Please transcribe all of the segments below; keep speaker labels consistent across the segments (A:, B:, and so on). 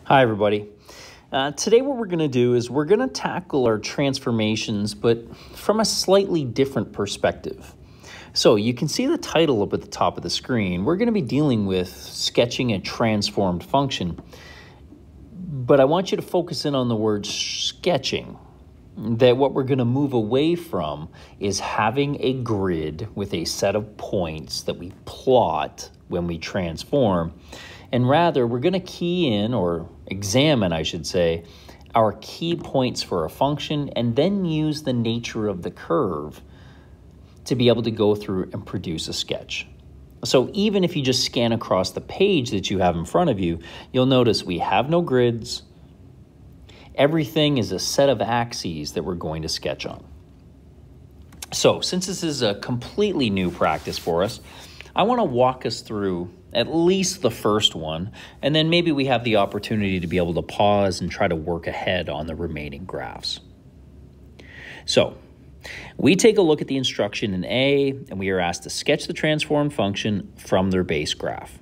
A: Hi, everybody. Today what we're going to do is we're going to tackle our transformations, but from a slightly different perspective. So you can see the title up at the top of the screen. We're going to be dealing with sketching a transformed function, but I want you to focus in on the word sketching. That what we're going to move away from is having a grid with a set of points that we plot when we transform. And rather, we're going to key in, or examine, I should say, our key points for a function and then use the nature of the curve to be able to go through and produce a sketch. So even if you just scan across the page that you have in front of you, you'll notice we have no grids. Everything is a set of axes that we're going to sketch on. So since this is a completely new practice for us, I want to walk us through at least the first one, and then maybe we have the opportunity to be able to pause and try to work ahead on the remaining graphs. So we take a look at the instruction in A, and we are asked to sketch the transformed function from their base graph.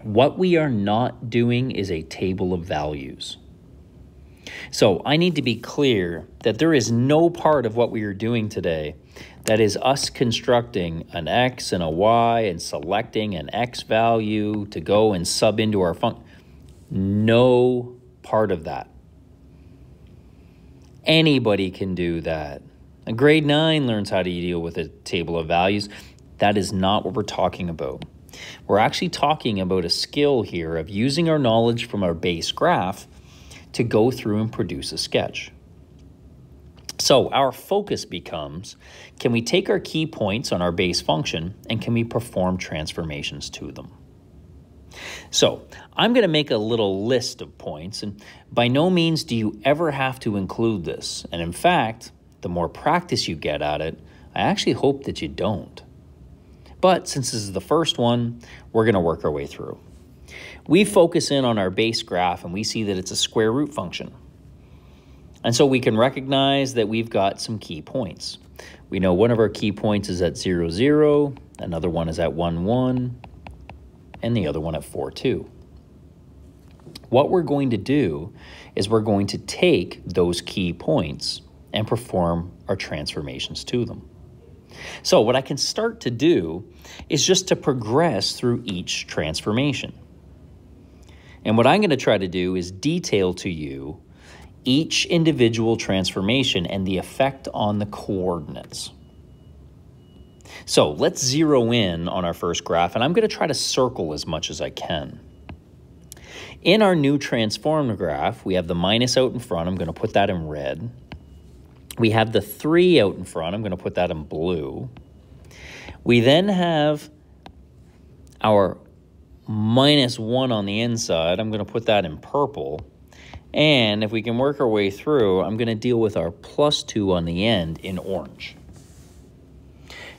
A: What we are not doing is a table of values. So I need to be clear that there is no part of what we are doing today that is us constructing an x and a y and selecting an x value to go and sub into our function. No part of that. Anybody can do that. A grade 9 learns how to deal with a table of values. That is not what we're talking about. We're actually talking about a skill here of using our knowledge from our base graph to go through and produce a sketch. So our focus becomes, can we take our key points on our base function and can we perform transformations to them? So I'm going to make a little list of points, and by no means do you ever have to include this. And in fact, the more practice you get at it, I actually hope that you don't. But since this is the first one, we're going to work our way through. We focus in on our base graph and we see that it's a square root function. And so we can recognize that we've got some key points. We know one of our key points is at 0, 0, another one is at 1, 1, and the other one at 4, 2. What we're going to do is we're going to take those key points and perform our transformations to them. So what I can start to do is just to progress through each transformation. And what I'm going to try to do is detail to you each individual transformation and the effect on the coordinates. So let's zero in on our first graph, and I'm going to try to circle as much as I can. In our new transformed graph, we have the minus out in front. I'm going to put that in red. We have the 3 out in front. I'm going to put that in blue. We then have our minus 1 on the inside. I'm going to put that in purple. And if we can work our way through, I'm going to deal with our plus 2 on the end in orange.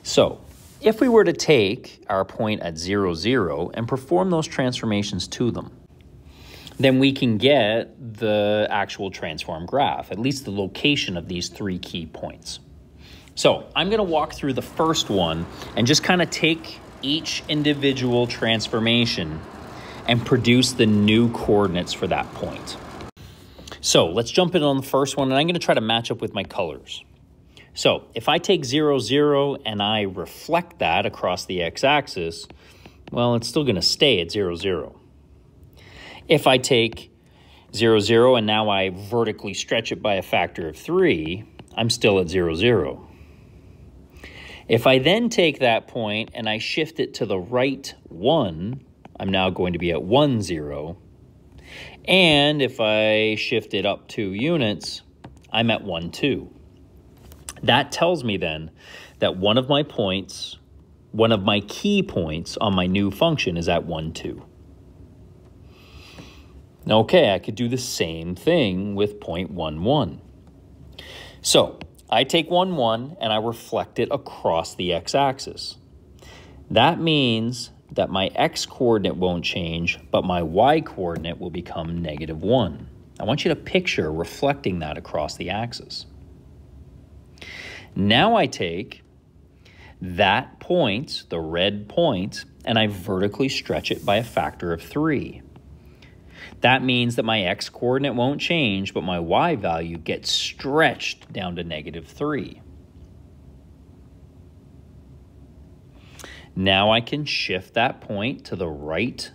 A: So if we were to take our point at 0, 0 and perform those transformations to them, then we can get the actual transform graph, at least the location of these 3 key points. So I'm going to walk through the first one and just kind of take each individual transformation and produce the new coordinates for that point. So let's jump in on the first one, and I'm going to try to match up with my colors. So if I take 0, 0 and I reflect that across the x-axis, well, it's still going to stay at 0, 0. If I take 0, 0 and now I vertically stretch it by a factor of 3, I'm still at 0, 0. If I then take that point and I shift it to the right 1, I'm now going to be at 1, 0. And if I shift it up 2 units, I'm at 1, 2. That tells me then that one of my key points on my new function is at 1, 2. Okay, I could do the same thing with point 1, 1. So I take 1, 1 and I reflect it across the x-axis. That means that my x-coordinate won't change, but my y-coordinate will become -1. I want you to picture reflecting that across the axis. Now I take that point, the red point, and I vertically stretch it by a factor of 3. That means that my x coordinate won't change, but my y value gets stretched down to -3. Now I can shift that point to the right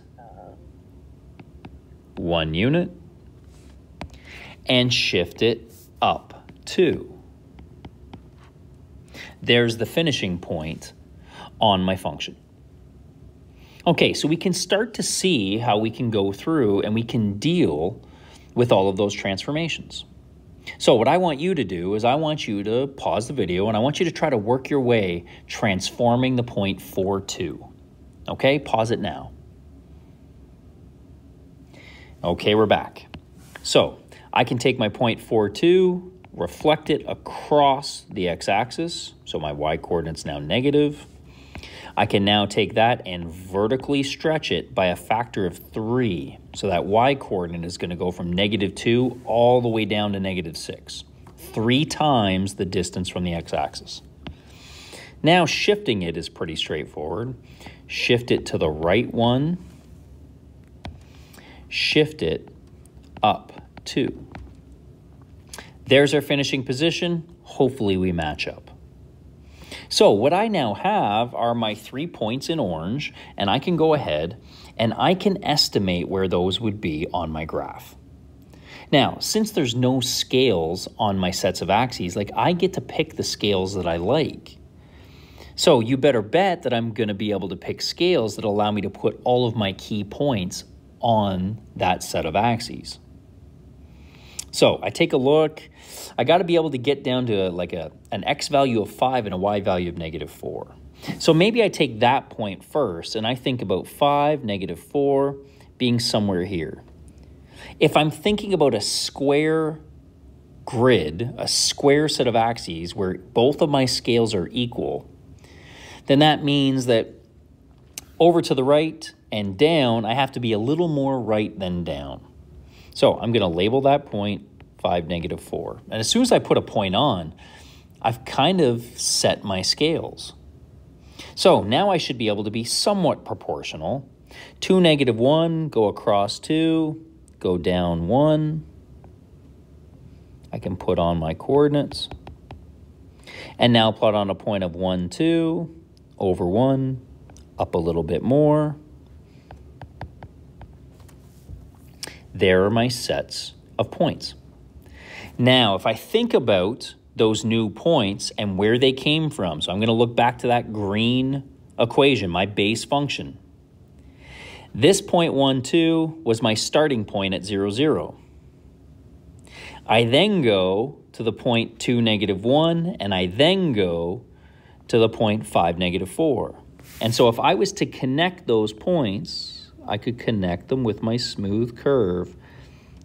A: 1 unit and shift it up 2. There's the finishing point on my function. Okay, so we can start to see how we can go through and we can deal with all of those transformations. So what I want you to do is I want you to pause the video and I want you to try to work your way transforming the point 4, 2. Okay, pause it now. Okay, we're back. So I can take my point 4, 2, reflect it across the x-axis. So my y-coordinate's now negative. I can now take that and vertically stretch it by a factor of 3. So that y-coordinate is going to go from -2 all the way down to -6. 3 times the distance from the x-axis. Now shifting it is pretty straightforward. Shift it to the right 1. Shift it up 2. There's our finishing position. Hopefully we match up. So what I now have are my 3 points in orange, and I can go ahead and I can estimate where those would be on my graph. Now, since there's no scales on my sets of axes, like I get to pick the scales that I like. So you better bet that I'm going to be able to pick scales that allow me to put all of my key points on that set of axes. So I take a look. I got to be able to get down to like an x value of 5 and a y value of -4. So maybe I take that point first and I think about 5, -4 being somewhere here. If I'm thinking about a square grid, a square set of axes where both of my scales are equal, then that means that over to the right and down, I have to be a little more right than down. So I'm going to label that point 5, -4. And as soon as I put a point on, I've kind of set my scales. So now I should be able to be somewhat proportional. 2, -1, go across 2, go down 1. I can put on my coordinates. And now plot on a point of 1, 2, over 1, up a little bit more. There are my sets of points. Now, if I think about those new points and where they came from, so I'm going to look back to that green equation, my base function. This point 1, 2 was my starting point at 0, 0. I then go to the point 2, -1, and I then go to the point 5, -4. And so if I was to connect those points, I could connect them with my smooth curve,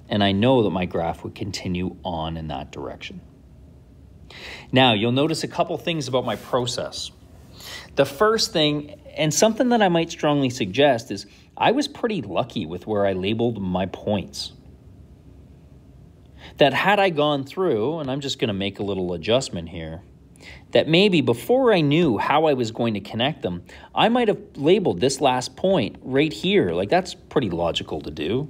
A: and I know that my graph would continue on in that direction. Now, you'll notice a couple things about my process. The first thing, and something that I might strongly suggest, is I was pretty lucky with where I labeled my points. That had I gone through, and I'm just going to make a little adjustment here, that maybe before I knew how I was going to connect them, I might have labeled this last point right here. Like, that's pretty logical to do.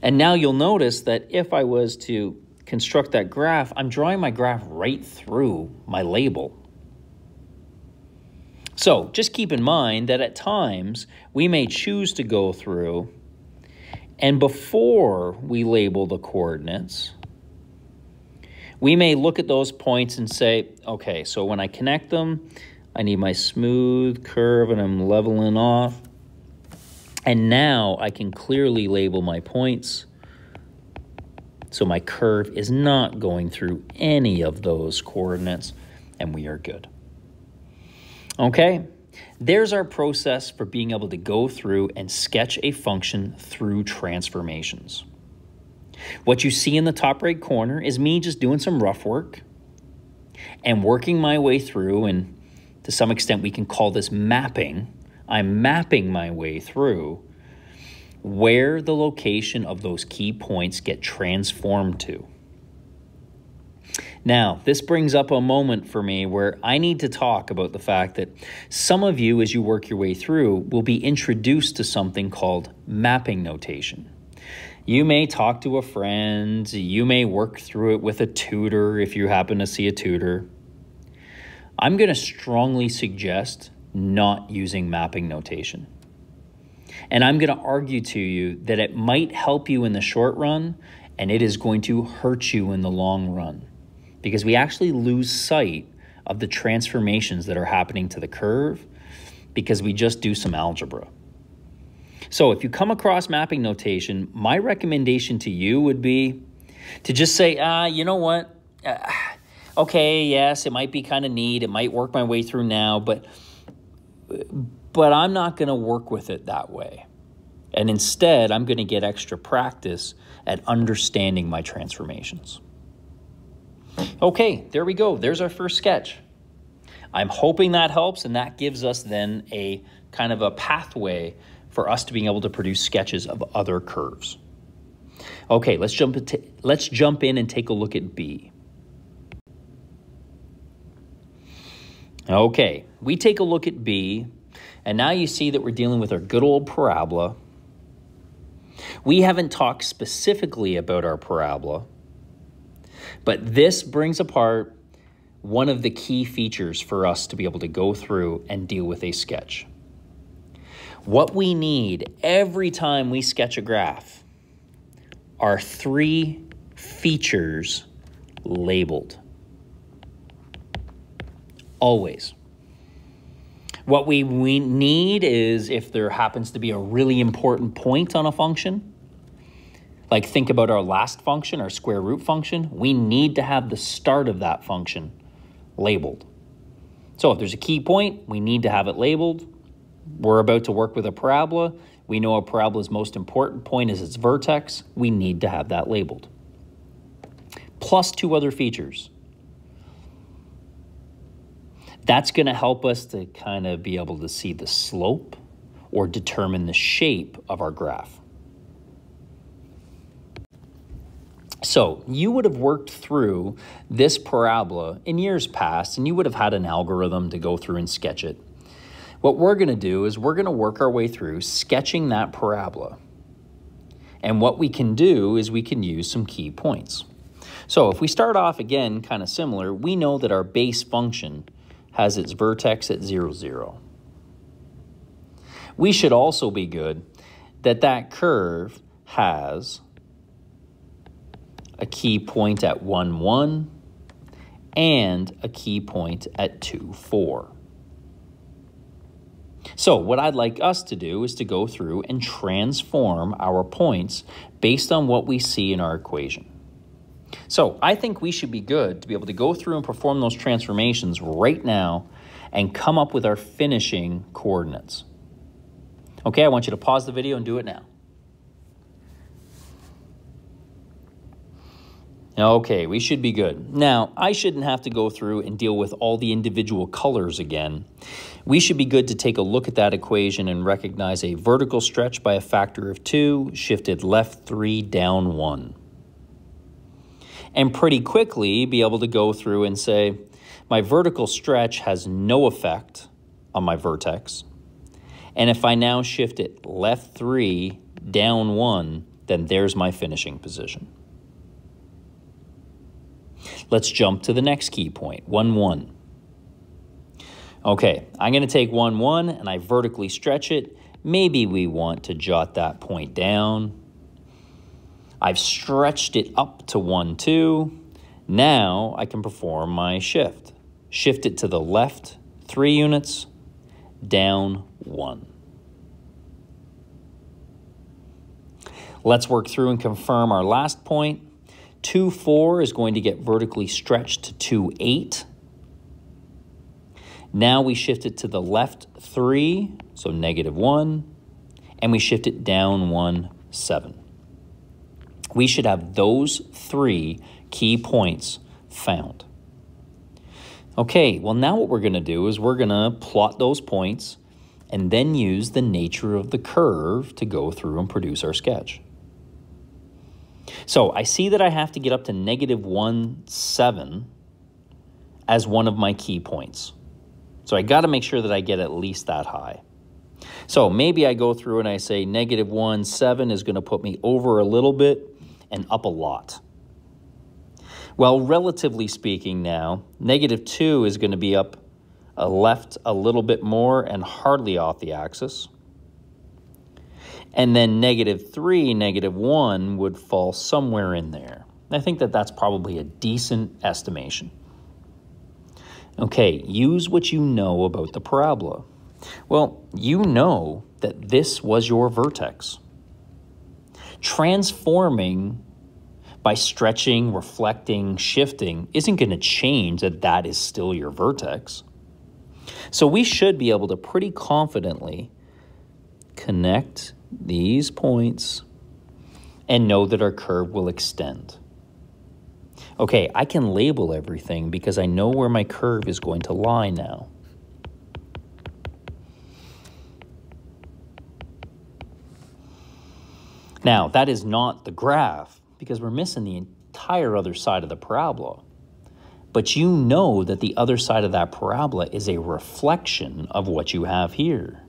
A: And now you'll notice that if I was to construct that graph, I'm drawing my graph right through my label. So just keep in mind that at times we may choose to go through, and before we label the coordinates, we may look at those points and say, okay, so when I connect them, I need my smooth curve and I'm leveling off. And now I can clearly label my points. So my curve is not going through any of those coordinates, and we are good. Okay, there's our process for being able to go through and sketch a function through transformations. What you see in the top right corner is me just doing some rough work and working my way through, and to some extent we can call this mapping. I'm mapping my way through where the location of those key points get transformed to. Now, this brings up a moment for me where I need to talk about the fact that some of you, as you work your way through, will be introduced to something called mapping notation. You may talk to a friend, you may work through it with a tutor if you happen to see a tutor. I'm going to strongly suggest not using mapping notation. And I'm going to argue to you that it might help you in the short run, and it is going to hurt you in the long run, because we actually lose sight of the transformations that are happening to the curve because we just do some algebra. So if you come across mapping notation, my recommendation to you would be to just say, you know what? Okay, yes, it might be kind of neat. It might work my way through now, but I'm not going to work with it that way. And instead, I'm going to get extra practice at understanding my transformations. Okay, there we go. There's our first sketch. I'm hoping that helps, and that gives us then a kind of a pathway for us to being able to produce sketches of other curves. Okay, let's jump in and take a look at B. Okay, we take a look at B, and now you see that we're dealing with our good old parabola. We haven't talked specifically about our parabola, but this brings apart one of the key features for us to be able to go through and deal with a sketch. What we need every time we sketch a graph are 3 features labeled. Always. What we need is, if there happens to be a really important point on a function, like think about our last function, our square root function, we need to have the start of that function labeled. So if there's a key point, we need to have it labeled. We're about to work with a parabola. We know a parabola's most important point is its vertex. We need to have that labeled. Plus 2 other features. That's going to help us to kind of be able to see the slope or determine the shape of our graph. So you would have worked through this parabola in years past, and you would have had an algorithm to go through and sketch it. What we're going to do is we're going to work our way through sketching that parabola. And what we can do is we can use some key points. So if we start off again kind of similar, we know that our base function has its vertex at 0, 0. We should also be good that that curve has a key point at 1, 1 and a key point at 2, 4. So what I'd like us to do is to go through and transform our points based on what we see in our equation. So I think we should be good to be able to go through and perform those transformations right now and come up with our finishing coordinates. Okay, I want you to pause the video and do it now. Okay, we should be good. Now, I shouldn't have to go through and deal with all the individual colors again. We should be good to take a look at that equation and recognize a vertical stretch by a factor of 2, shifted left 3, down 1. And pretty quickly be able to go through and say, my vertical stretch has no effect on my vertex. And if I now shift it left 3, down 1, then there's my finishing position. Let's jump to the next key point, 1, 1. Okay, I'm going to take 1, 1 and I vertically stretch it. Maybe we want to jot that point down. I've stretched it up to 1, 2. Now I can perform my shift. Shift it to the left 3 units, down 1. Let's work through and confirm our last point. 2, 4 is going to get vertically stretched to 2, 8. Now we shift it to the left 3, so negative 1, and we shift it down 1, 7. We should have those 3 key points found. Okay, well now what we're going to do is we're going to plot those points and then use the nature of the curve to go through and produce our sketch. So I see that I have to get up to negative 1, 7 as one of my key points. So I got to make sure that I get at least that high. So maybe I go through and I say -1, 7 is going to put me over a little bit and up a lot. Well, relatively speaking now, -2 is going to be up left a little bit more and hardly off the axis. And then -3, -1 would fall somewhere in there. I think that that's probably a decent estimation. Okay, use what you know about the parabola. Well, you know that this was your vertex. Transforming by stretching, reflecting, shifting isn't going to change that that is still your vertex. So we should be able to pretty confidently connect these points and know that our curve will extend. Okay, I can label everything because I know where my curve is going to lie now. Now, that is not the graph because we're missing the entire other side of the parabola. But you know that the other side of that parabola is a reflection of what you have here.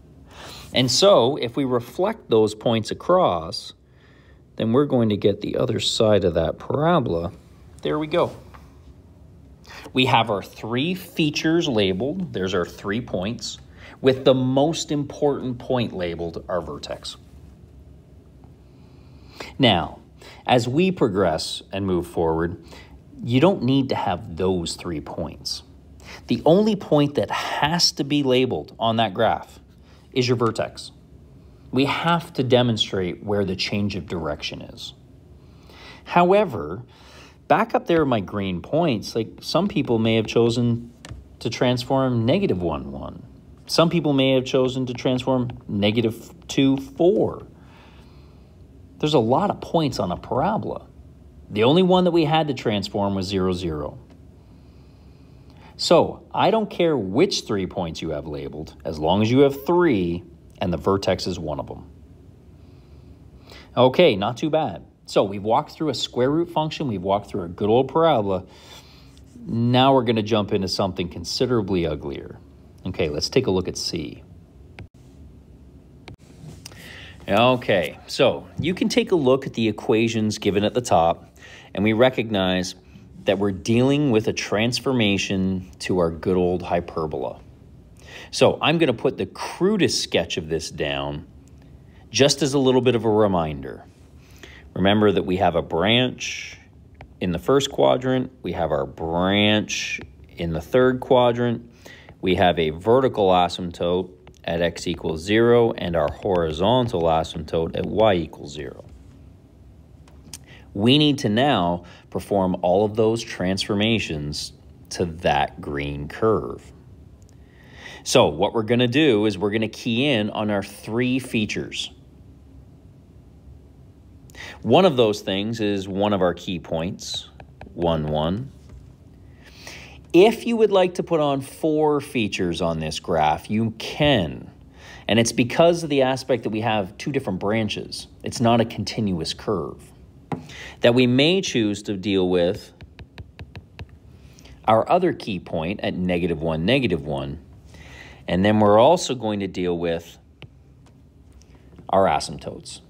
A: And so, if we reflect those points across, then we're going to get the other side of that parabola. There we go. We have our 3 features labeled. There's our 3 points, with the most important point labeled our vertex. Now, as we progress and move forward, you don't need to have those 3 points. The only point that has to be labeled on that graph is your vertex. We have to demonstrate where the change of direction is. However, back up there are my green points. Like some people may have chosen to transform -1, 1. Some people may have chosen to transform -2, 4. There's a lot of points on a parabola. The only one that we had to transform was 0, 0. So I don't care which 3 points you have labeled, as long as you have 3 and the vertex is one of them. Okay, not too bad. So we've walked through a square root function. We've walked through a good old parabola. Now we're going to jump into something considerably uglier. Okay, let's take a look at C. Okay, so you can take a look at the equations given at the top, and we recognize that we're dealing with a transformation to our good old hyperbola. So I'm going to put the crudest sketch of this down just as a little bit of a reminder. Remember that we have a branch in the first quadrant, we have our branch in the third quadrant, we have a vertical asymptote at x equals 0 and our horizontal asymptote at y equals 0. We need to now perform all of those transformations to that green curve. So what we're going to do is we're going to key in on our 3 features. One of those things is one of our key points, 1, 1. If you would like to put on 4 features on this graph, you can. And it's because of the aspect that we have 2 different branches. It's not a continuous curve. That we may choose to deal with our other key point at -1, -1. And then we're also going to deal with our asymptotes.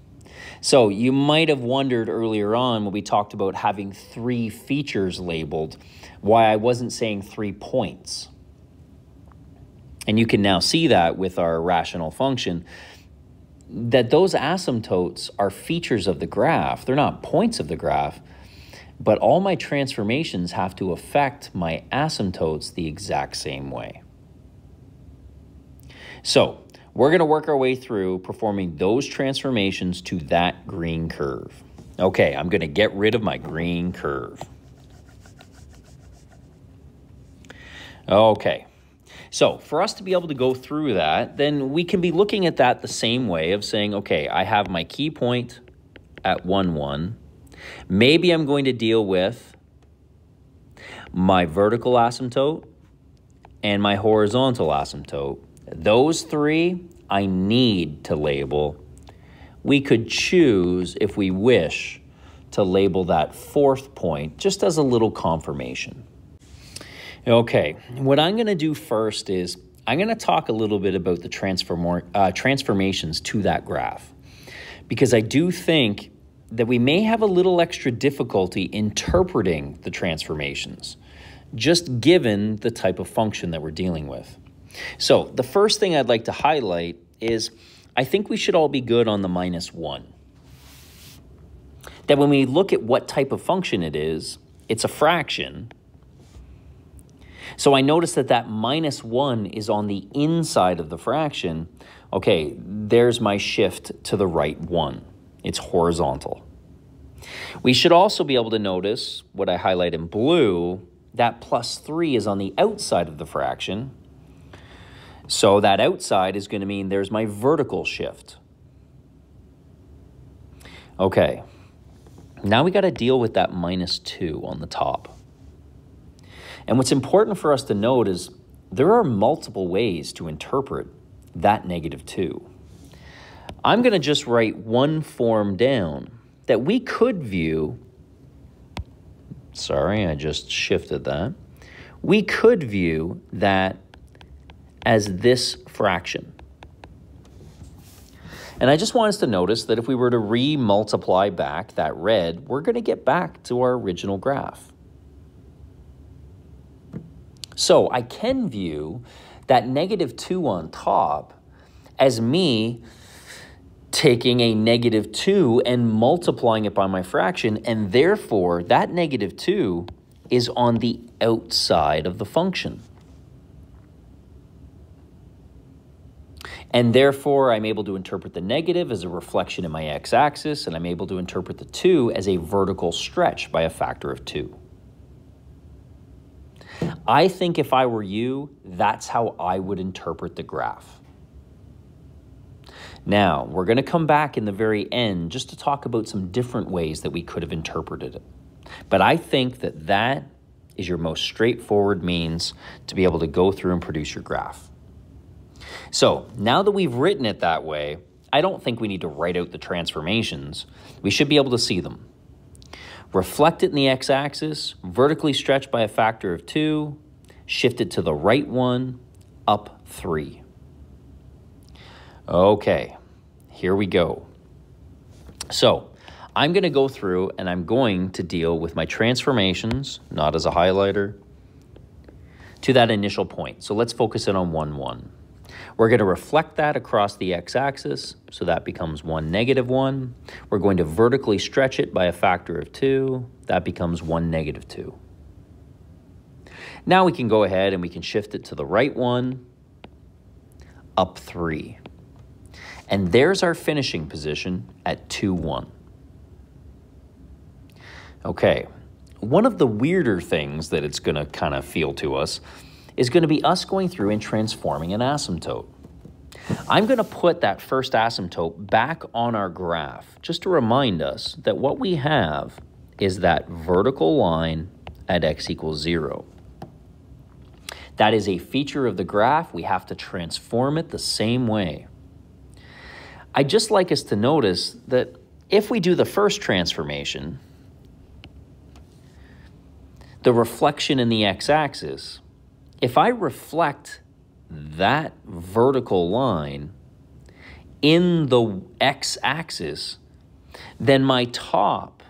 A: So you might have wondered earlier on when we talked about having 3 features labeled, why I wasn't saying 3 points. And you can now see that with our rational function, that those asymptotes are features of the graph. They're not points of the graph, but all my transformations have to affect my asymptotes the exact same way. So we're going to work our way through performing those transformations to that green curve. Okay, I'm going to get rid of my green curve. Okay, so for us to be able to go through that, then we can be looking at that the same way of saying, okay, I have my key point at 1, 1. Maybe I'm going to deal with my vertical asymptote and my horizontal asymptote. Those 3 I need to label. We could choose, if we wish, to label that 4th point just as a little confirmation. Okay, what I'm going to do first is I'm going to talk a little bit about the transformations to that graph, because I do think that we may have a little extra difficulty interpreting the transformations, just given the type of function that we're dealing with. So the first thing I'd like to highlight is I think we should all be good on the -1. That when we look at what type of function it is, it's a fraction. So I notice that that -1 is on the inside of the fraction. Okay, there's my shift to the right 1. It's horizontal. We should also be able to notice what I highlight in blue, that +3 is on the outside of the fraction. So that outside is going to mean there's my vertical shift. Okay, now we got to deal with that -2 on the top. And what's important for us to note is there are multiple ways to interpret that -2. I'm going to just write one form down that we could view. Sorry, I just shifted that. We could view that as this fraction. And I just want us to notice that if we were to re-multiply back that red, we're going to get back to our original graph. So I can view that -2 on top as me taking a -2 and multiplying it by my fraction, and therefore that -2 is on the outside of the function. And therefore, I'm able to interpret the negative as a reflection in my x-axis, and I'm able to interpret the 2 as a vertical stretch by a factor of 2. I think if I were you, that's how I would interpret the graph. Now, we're going to come back in the very end just to talk about some different ways that we could have interpreted it. But I think that that is your most straightforward means to be able to go through and produce your graph. So now that we've written it that way, I don't think we need to write out the transformations. We should be able to see them. Reflect it in the x-axis, vertically stretch by a factor of 2, shift it to the right 1, up 3. Okay, here we go. So I'm going to go through and I'm going to deal with my transformations, not as a highlighter, to that initial point. So let's focus in on 1, 1. We're going to reflect that across the x-axis, so that becomes 1, -1. We're going to vertically stretch it by a factor of 2. That becomes 1, -2. Now we can go ahead and we can shift it to the right 1, up 3. And there's our finishing position at 2, 1. Okay, one of the weirder things that it's going to kind of feel to us is going to be us going through and transforming an asymptote. I'm going to put that first asymptote back on our graph just to remind us that what we have is that vertical line at x equals 0. That is a feature of the graph. We have to transform it the same way. I'd just like us to notice that if we do the first transformation, the reflection in the x-axis, if I reflect that vertical line in the x-axis, then my top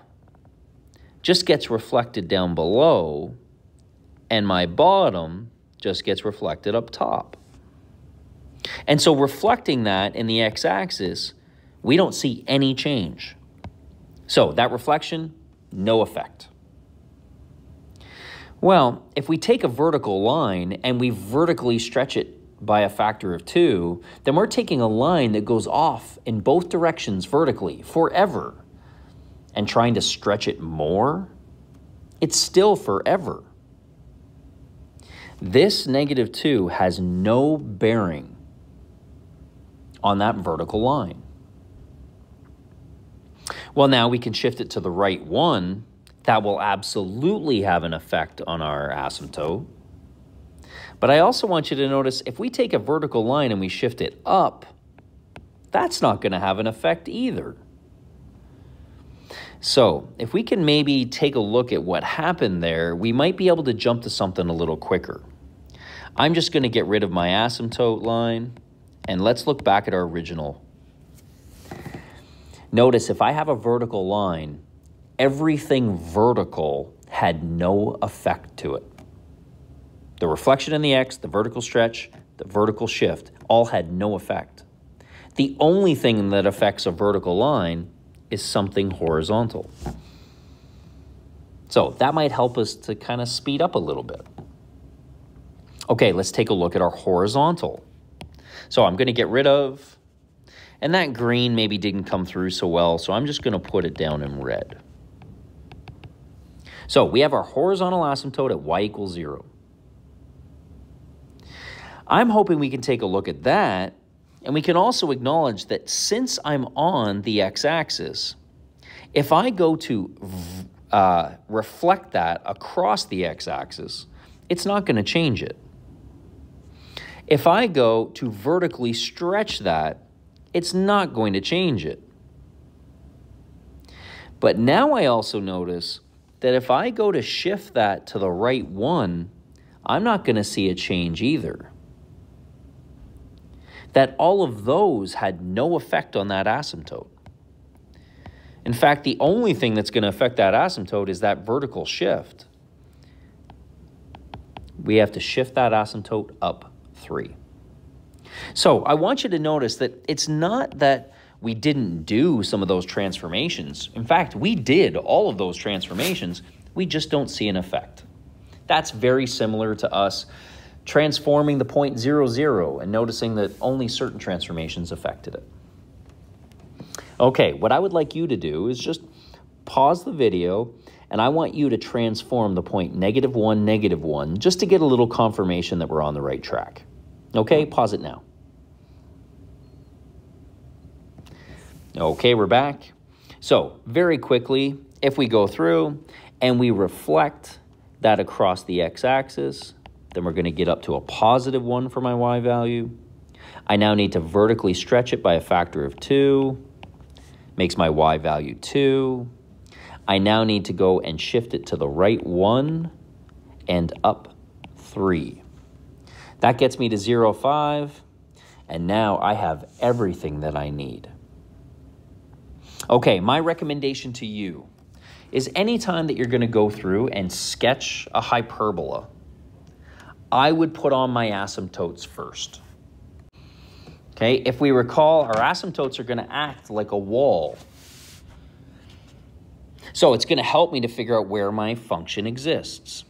A: just gets reflected down below, and my bottom just gets reflected up top. And so reflecting that in the x-axis, we don't see any change. So that reflection, no effect. Well, if we take a vertical line and we vertically stretch it by a factor of 2, then we're taking a line that goes off in both directions vertically forever and trying to stretch it more. It's still forever. This -2 has no bearing on that vertical line. Well, now we can shift it to the right 1. That will absolutely have an effect on our asymptote. But I also want you to notice if we take a vertical line and we shift it up, that's not going to have an effect either. So if we can maybe take a look at what happened there, we might be able to jump to something a little quicker. I'm just going to get rid of my asymptote line, and let's look back at our original. Notice if I have a vertical line, everything vertical had no effect to it. The reflection in the X, the vertical stretch, the vertical shift, all had no effect. The only thing that affects a vertical line is something horizontal. So that might help us to kind of speed up a little bit. Okay, let's take a look at our horizontal. So I'm going to get rid of, and that green maybe didn't come through so well, so I'm just going to put it down in red. So we have our horizontal asymptote at y equals 0. I'm hoping we can take a look at that, and we can also acknowledge that since I'm on the x-axis, if I go to reflect that across the x-axis, it's not going to change it. If I go to vertically stretch that, it's not going to change it. But now I also notice that if I go to shift that to the right one, I'm not going to see a change either. That all of those had no effect on that asymptote. In fact, the only thing that's going to affect that asymptote is that vertical shift. We have to shift that asymptote up 3. So I want you to notice that it's not that we didn't do some of those transformations. In fact, we did all of those transformations. We just don't see an effect. That's very similar to us transforming the point 0, 0 and noticing that only certain transformations affected it. Okay, what I would like you to do is just pause the video, and I want you to transform the point -1, -1, just to get a little confirmation that we're on the right track. Okay, pause it now. Okay, we're back. So, very quickly, if we go through and we reflect that across the x-axis, then we're going to get up to a +1 for my y value. I now need to vertically stretch it by a factor of 2. Makes my y value 2. I now need to go and shift it to the right 1 and up 3. That gets me to 0, 5, and now I have everything that I need. Okay, my recommendation to you is anytime that you're going to go through and sketch a hyperbola, I would put on my asymptotes first. Okay, if we recall, our asymptotes are going to act like a wall. So it's going to help me to figure out where my function exists.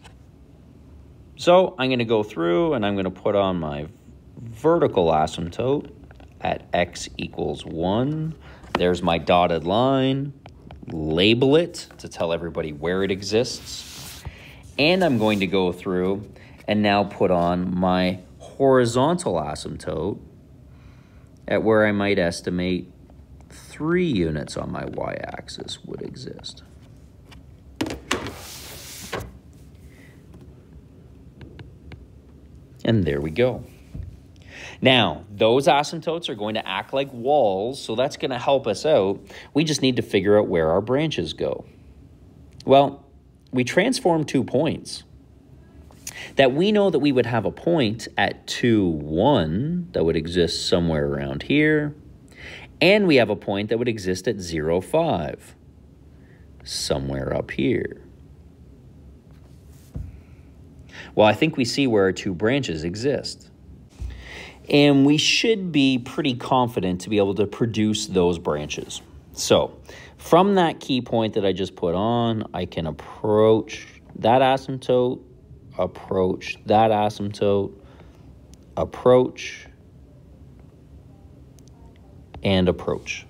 A: So I'm going to go through and I'm going to put on my vertical asymptote at x equals 1. There's my dotted line. Label it to tell everybody where it exists. And I'm going to go through and now put on my horizontal asymptote at where I might estimate 3 units on my y-axis would exist. And there we go. Now, those asymptotes are going to act like walls, so that's going to help us out. We just need to figure out where our branches go. Well, we transformed 2 points. That we know that we would have a point at 2, 1 that would exist somewhere around here. And we have a point that would exist at 0, 5, somewhere up here. Well, I think we see where our 2 branches exist. And we should be pretty confident to be able to produce those branches. So, from that key point that I just put on, I can approach that asymptote, approach that asymptote, approach, and approach.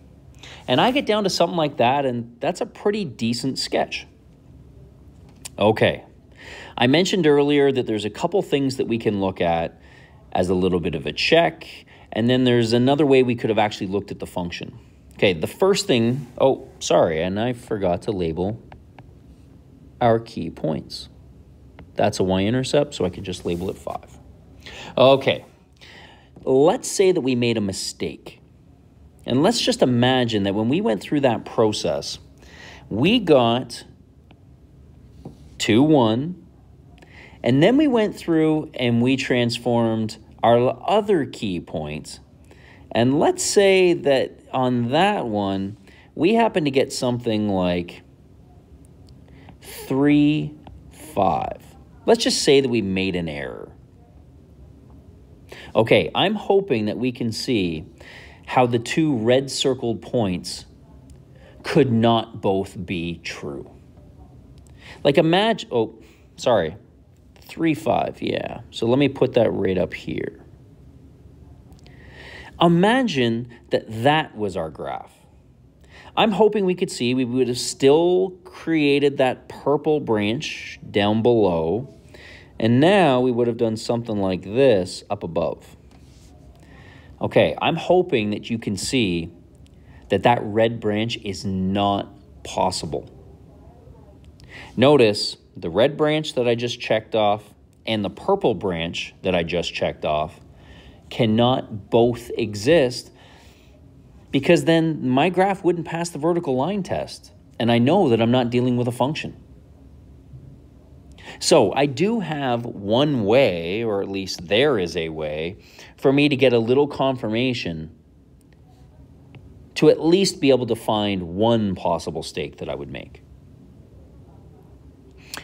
A: And I get down to something like that, and that's a pretty decent sketch. Okay. I mentioned earlier that there's a couple things that we can look at as a little bit of a check, and then there's another way we could have actually looked at the function. Okay, the first thing, oh, sorry, and I forgot to label our key points. That's a y-intercept, so I could just label it 5. Okay, let's say that we made a mistake. And let's just imagine that when we went through that process, we got 2, 1, And then we went through and we transformed our other key points. And let's say that on that one, we happen to get something like 3, 5. Let's just say that we made an error. Okay, I'm hoping that we can see how the two red circled points could not both be true. Like imagine, 3, 5, yeah. So let me put that right up here. Imagine that that was our graph. I'm hoping we could see we would have still created that purple branch down below, and now we would have done something like this up above. Okay, I'm hoping that you can see that that red branch is not possible. Notice the red branch that I just checked off and the purple branch that I just checked off cannot both exist, because then my graph wouldn't pass the vertical line test, and I know that I'm not dealing with a function. So I do have one way, or at least there is a way, for me to get a little confirmation to at least be able to find one possible stake that I would make.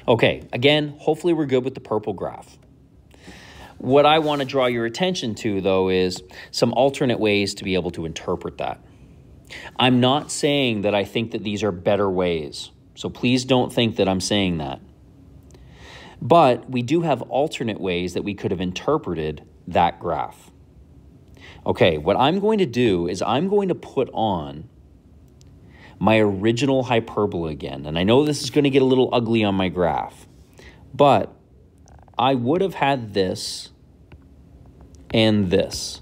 A: Okay, again, hopefully we're good with the purple graph. What I want to draw your attention to, though, is some alternate ways to be able to interpret that. I'm not saying that I think that these are better ways, so please don't think that I'm saying that. But we do have alternate ways that we could have interpreted that graph. Okay, what I'm going to do is I'm going to put on my original hyperbola again. And I know this is going to get a little ugly on my graph, but I would have had this and this.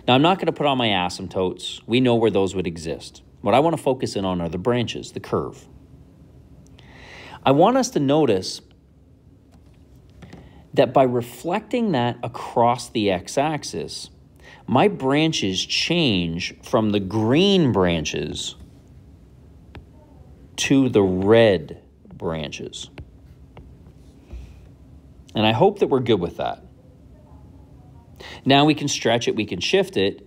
A: Now, I'm not going to put on my asymptotes. We know where those would exist. What I want to focus in on are the branches, the curve. I want us to notice that by reflecting that across the x-axis, my branches change from the green branches to the red branches. And I hope that we're good with that. Now we can stretch it, we can shift it,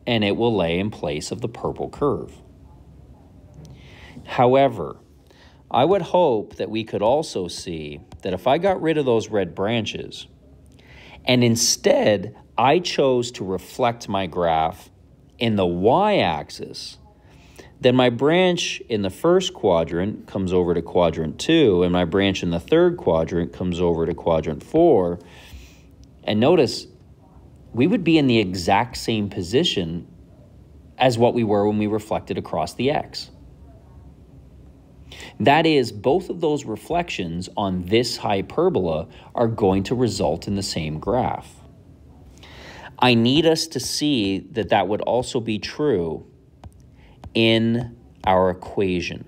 A: and it will lay in place of the purple curve. However, I would hope that we could also see that if I got rid of those red branches, and instead I chose to reflect my graph in the y-axis, then my branch in the first quadrant comes over to quadrant 2, and my branch in the third quadrant comes over to quadrant 4. And notice, we would be in the exact same position as what we were when we reflected across the x. That is, both of those reflections on this hyperbola are going to result in the same graph. I need us to see that that would also be true in our equation.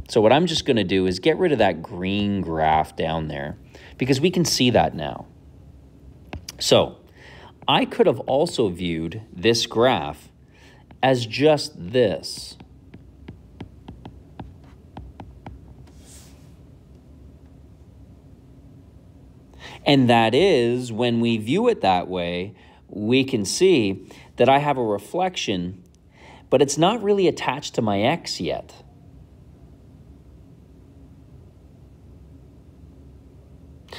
A: So what I'm just going to do is get rid of that green graph down there, because we can see that now. So I could have also viewed this graph as just this. And that is, when we view it that way, we can see that I have a reflection, but it's not really attached to my x yet.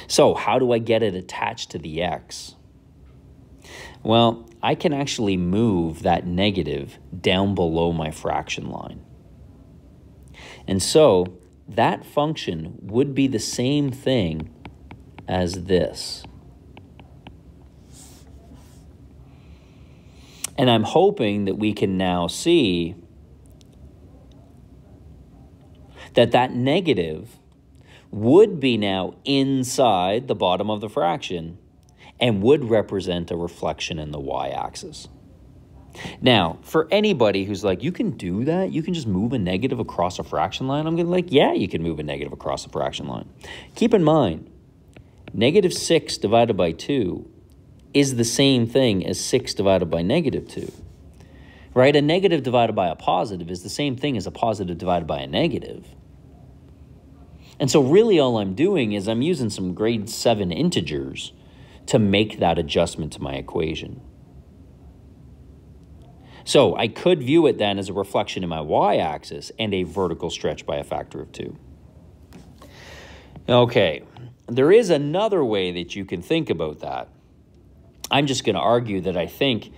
A: So how do I get it attached to the x? Well, I can actually move that negative down below my fraction line. And so that function would be the same thing as this. And I'm hoping that we can now see that that negative would be now inside the bottom of the fraction and would represent a reflection in the y-axis. Now, for anybody who's like, you can do that? You can just move a negative across a fraction line? I'm going to be like, yeah, you can move a negative across a fraction line. Keep in mind, negative 6 divided by 2 is the same thing as 6 divided by negative 2, right? A negative divided by a positive is the same thing as a positive divided by a negative. And so really all I'm doing is I'm using some grade 7 integers to make that adjustment to my equation. So I could view it then as a reflection in my y-axis and a vertical stretch by a factor of 2. Okay, there is another way that you can think about that. I'm just going to argue that I think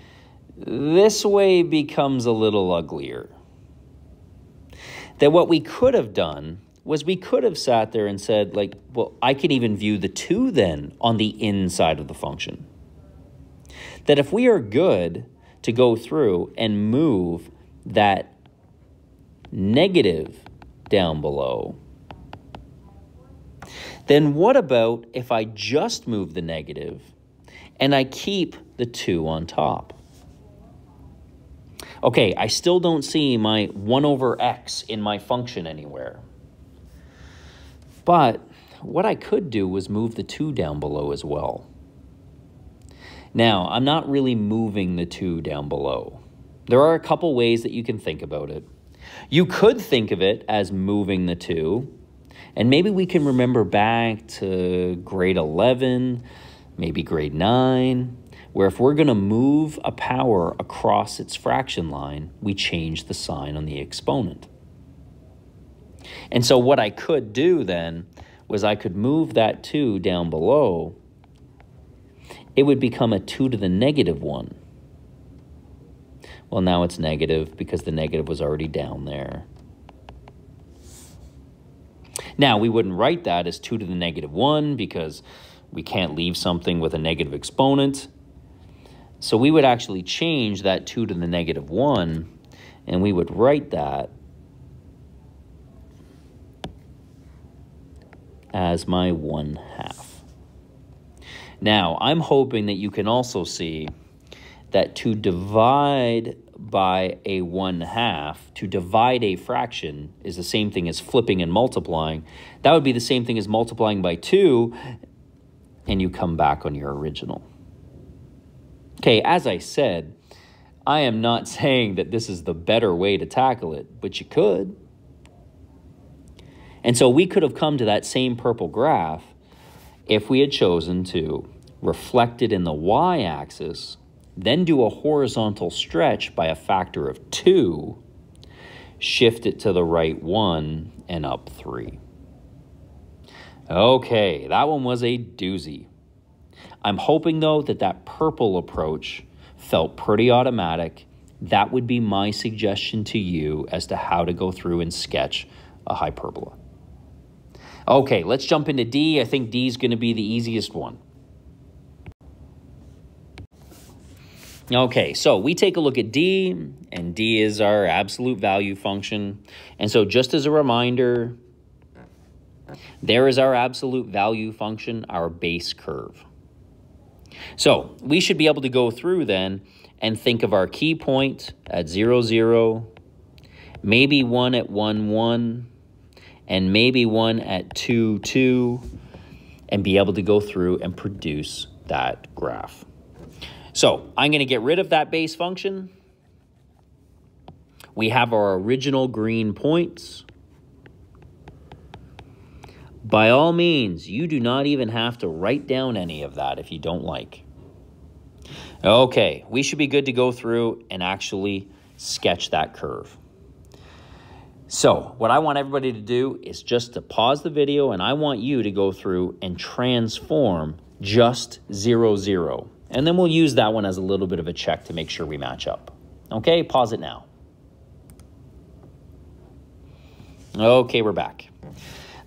A: this way becomes a little uglier. That what we could have done was we could have sat there and said, like, well, I can even view the 2 then on the inside of the function. That if we are good to go through and move that negative down below, then what about if I just move the negative and I keep the 2 on top? Okay, I still don't see my 1 over x in my function anywhere. But what I could do was move the 2 down below as well. Now, I'm not really moving the 2 down below. There are a couple ways that you can think about it. You could think of it as moving the 2, and maybe we can remember back to grade 11, maybe grade 9, where if we're going to move a power across its fraction line, we change the sign on the exponent. And so what I could do then was I could move that 2 down below. It would become a 2 to the negative 1. Well, now it's negative because the negative was already down there. Now, we wouldn't write that as 2 to the negative 1 because we can't leave something with a negative exponent. So we would actually change that 2 to the negative 1, and we would write that as my 1/2. Now, I'm hoping that you can also see that to divide by a 1/2, to divide a fraction is the same thing as flipping and multiplying. That would be the same thing as multiplying by 2, and you come back on your original. Okay, as I said, I am not saying that this is the better way to tackle it, but you could. And so we could have come to that same purple graph if we had chosen to reflect it in the y-axis, then do a horizontal stretch by a factor of 2, shift it to the right 1, and up 3. Okay, that one was a doozy. I'm hoping, though, that that purple approach felt pretty automatic. That would be my suggestion to you as to how to go through and sketch a hyperbola. Okay, let's jump into D. I think D is going to be the easiest one. Okay, so we take a look at D, and D is our absolute value function. And so just as a reminder, there is our absolute value function, our base curve. So we should be able to go through then and think of our key point at 0, 0, maybe 1 at 1, 1, and maybe 1 at 2, 2, and be able to go through and produce that graph. So I'm going to get rid of that base function. We have our original green points. By all means, you do not even have to write down any of that if you don't like. Okay, we should be good to go through and actually sketch that curve. So what I want everybody to do is just to pause the video, and I want you to go through and transform just 0, 0. And then we'll use that one as a little bit of a check to make sure we match up. Okay, pause it now. Okay, we're back.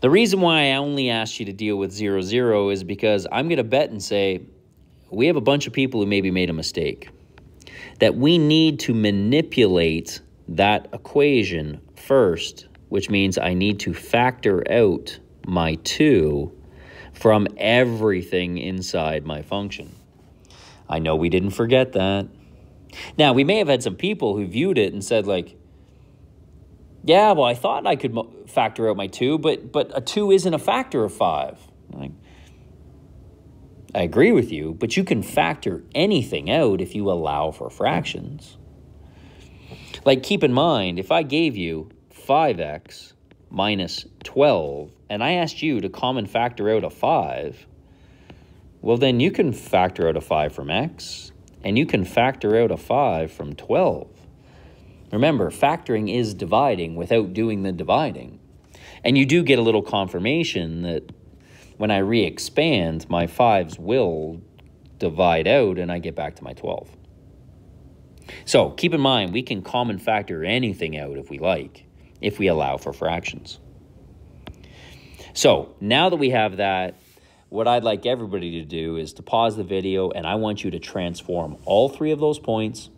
A: The reason why I only asked you to deal with 0, 0 is because I'm going to bet and say we have a bunch of people who maybe made a mistake. That we need to manipulate that equation first, which means I need to factor out my 2 from everything inside my function. I know we didn't forget that. Now, we may have had some people who viewed it and said, like, yeah, well, I thought I could factor out my 2, but a 2 isn't a factor of 5. Like, I agree with you, but you can factor anything out if you allow for fractions. Like, keep in mind, if I gave you 5x minus 12, and I asked you to common factor out a 5, well, then you can factor out a 5 from x, and you can factor out a 5 from 12. Remember, factoring is dividing without doing the dividing. And you do get a little confirmation that when I re-expand, my 5s will divide out and I get back to my 12. So keep in mind, we can common factor anything out if we like, if we allow for fractions. So now that we have that, what I'd like everybody to do is to pause the video, and I want you to transform all 3 of those points,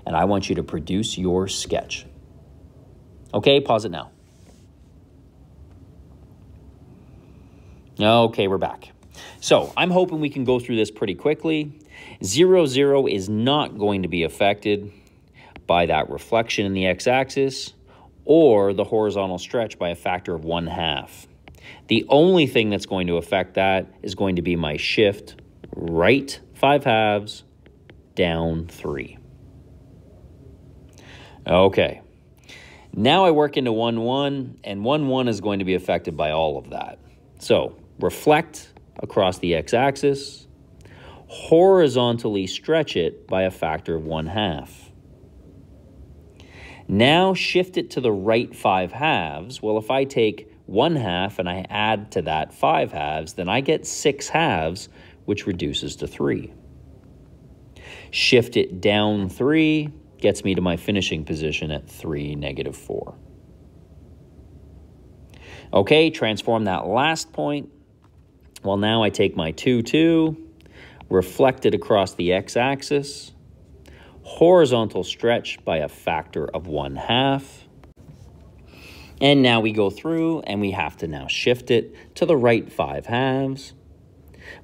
A: and I want you to produce your sketch. Okay, pause it now. Okay, we're back. So I'm hoping we can go through this pretty quickly. 0, 0 is not going to be affected by that reflection in the x-axis or the horizontal stretch by a factor of 1/2. The only thing that's going to affect that is going to be my shift right 5/2, down 3. Okay, now I work into 1, 1, and 1, 1 is going to be affected by all of that. So reflect across the x-axis, horizontally stretch it by a factor of 1/2. Now shift it to the right 5/2. Well, if I take 1/2 and I add to that 5/2, then I get 6/2, which reduces to 3. Shift it down 3, gets me to my finishing position at 3, -4. Okay, transform that last point. Well, now I take my 2, 2, reflect it across the x-axis, horizontal stretch by a factor of 1/2. And now we go through and we have to now shift it to the right 5/2.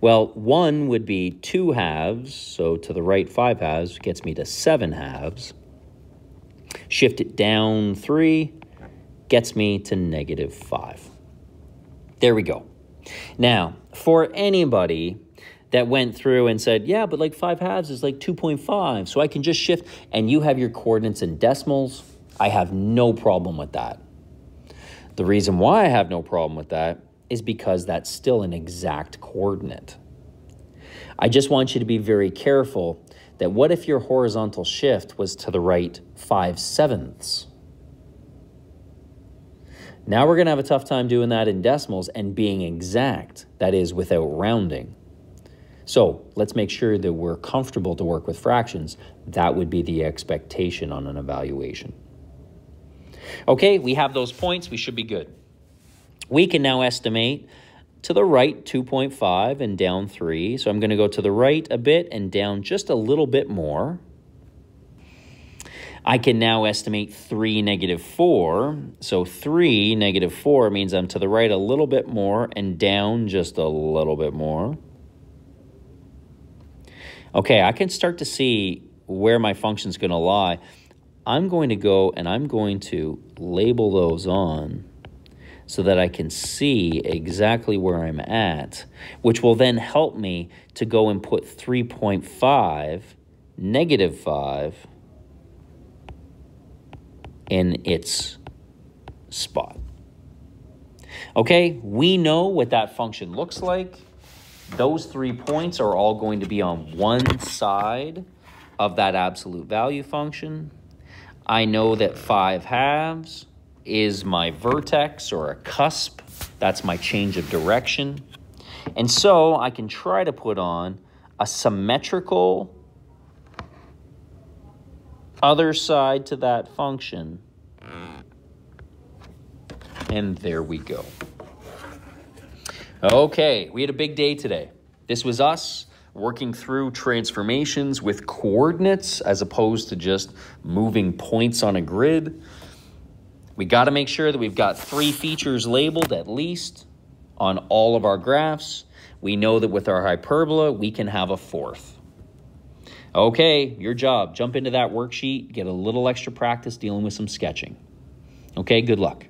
A: Well, 1 would be 2/2, so to the right 5/2 gets me to 7/2. Shift it down 3, gets me to -5. There we go. Now, for anybody that went through and said, yeah, but like 5/2 is like 2.5, so I can just shift, and you have your coordinates in decimals, I have no problem with that. The reason why I have no problem with that is because that's still an exact coordinate. I just want you to be very careful that what if your horizontal shift was to the right 5/7? Now we're going to have a tough time doing that in decimals and being exact, that is, without rounding. So let's make sure that we're comfortable to work with fractions. That would be the expectation on an evaluation. Okay, we have those points. We should be good. We can now estimate to the right 2.5 and down 3. So I'm going to go to the right a bit and down just a little bit more. I can now estimate 3, -4. So 3, -4 means I'm to the right a little bit more and down just a little bit more. Okay, I can start to see where my function's going to lie. I'm going to go and I'm going to label those on so that I can see exactly where I'm at, which will then help me to go and put 3.5, -5 in its spot. Okay, we know what that function looks like. Those 3 points are all going to be on one side of that absolute value function. I know that 5/2 is my vertex or a cusp. That's my change of direction. And so I can try to put on a symmetrical other side to that function. And there we go. Okay, we had a big day today. This was us working through transformations with coordinates as opposed to just moving points on a grid. We got to make sure that we've got 3 features labeled at least on all of our graphs. We know that with our hyperbola, we can have a 4th. Okay, your job. Jump into that worksheet, get a little extra practice dealing with some sketching. Okay, good luck.